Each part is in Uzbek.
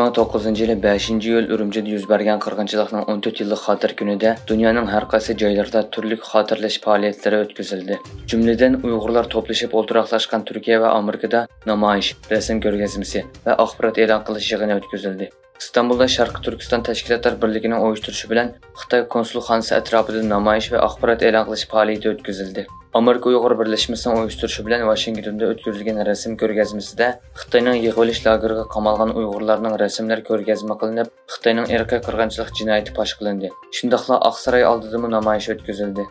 2009 yılı 5. iyul Ürümçide yüz bergen qırğınçılıqның 14 yıllık xatir günüdə dünyanın hər qaysı joylarida turli xatirlash faoliyatları ötküzüldü. Cümleden Uygurlar toplaşıp oturaqlaşqan Türkiye ve Amerikada namoyish, resim ko'rgazmasi ve axborot e'lon qilish yig'ini ötküzüldü. İstanbulda Sharqiy Turkiston Tashkilotlar birligining uyushtirishi bilan Xitoy konsulxonasi atrofida namoyish ve axborot e'lon qilish faoliyati ötküzüldü. Amerika Uyg'ur birlashmasining uyushtirishi bilan Washingtonda o'tkazilgan rasm ko'rgazmasida Xitoyning yig'ilish lageriga qamalgan Uyg'urlarning rasmlari ko'rgazma qilinib, Xitoyning irqiy qirg'inchilik jinoyati fosh qilindi. Shundaqla Oqsaroy oldida namoyish o'tkazildi.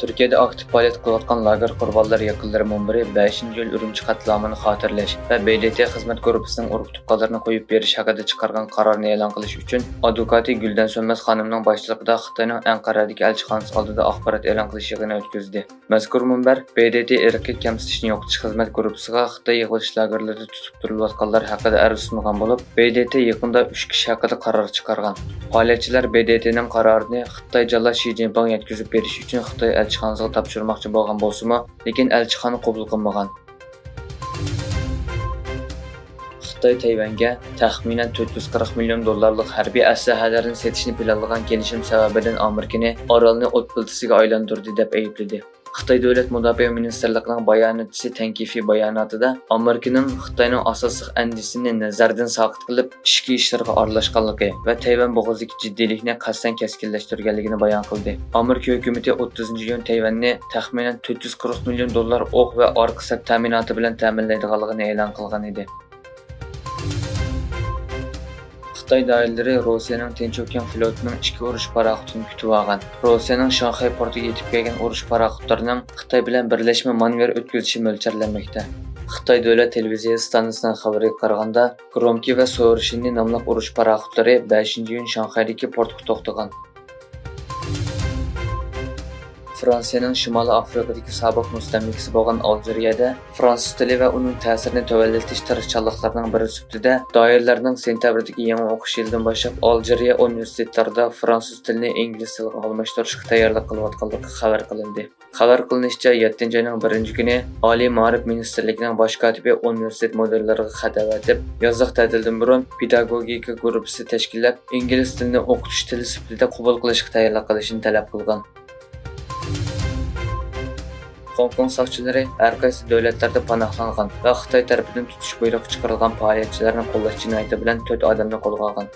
Türkiye'de aktif faaliyet kılatkan lager kurbanları yakınları munbiri 5. yıl Ürümçi katliamını hatırlaş ve BDT hizmet grupasının urup tutkalarını koyup beriş hakkında çıkargan kararını e'lon qilish üçün advokati Gülden Sönmez Hanım'ның başçılığında Xitoyning Anqaradagi elchixonasi oldida axborot e'lon qilish yig'ini o'tkazdi. Mazkur munbar BDT irqiy kamsitishni yo'qotish xizmat gruppasiga Xitoy yig'ilish lagerlarida tutib turilayotganlar haqida arz sungan bo'lib, BDT yaqinda 3 kishi haqida qaror chiqargan. Faoliyatchilar BDT'ning qarorini Xitoy jalla Xi Jinping yetkazib berish uchun Xitoy elchixonasiga topshirmoqchi bo'lgan bo'lsa-mu, lekin elchixona qabul qilmagan. Xitoy Tayvanga taxminan 440 milyon dollarlik harbiy aslahalarni setishni planlagan kelishim sababidan Amerikani orolni o't plitasiga aylantirdi deb aybladi. Xitoy Davlat Mudofaa Ministerligining bayonotchisi tanqifiy bayonotida Amerikaning Xitoyning asosiy andisini nazardan saqit qilib, ichki ishlarga aralashganligi va Tayvan bo'g'izidagi jiddiylikni qasddan keskinlashtirganligini bayon qildi. Amerika hukumatı 30-iyun Tayvanni taxminan 440 milyon dollar o'q va orqa ta'minoti bilan ta'minlaydiganligini e'lon qilgan edi. Xitoy doiralari Rossiyaning Tinch okean flotining ichki urush paraxodini kutib olgan. Rossiyaning Shanxay portiga yetib kelgan urush paraxodlarining Xitoy bilan birlashma manevr o'tkazishi mo'ljallanmoqda. Xitoy davlat televiziya stansiyasining xabariga qaraganda, Gromki va Sovrishini nomli urush paraxodlari 5-iyun Shanxaydagi portga to'xtagan. Fransiyaning Shimoliy Afrikadagi sobiq mustamlikasi bo'lgan Aljeriyada fransuz tili va uning ta'sirini tuvallatish tirishchanliklarining biri sifatida doirlarning sentabrdagi yangi o'qish yilidan boshlab Aljeriya universitetlarida fransuz tilini ingliz tiliga almashtirishga tayyorlik qilayotganligi xabar qilindi. Xabar qilinishicha, 7-oyning 1-kuni Oliy ma'rif ministrligining bosh kotibi universitet modellariga xat avatib, yozliq ta'tildan burun pedagogika guruhi tashkillab, ingliz tilini o'qitish tili sifatida qabul qilishga tayyorlik qilishini talab qilgan. Hong Kong soqchilari har qaysi davlatlarda panohlangan va Xitoy tarafidan tutish buyruqi chiqarilgan faoliyatchilarni qo'llash jinoyati bilan 4 odamni qo'lga olgan.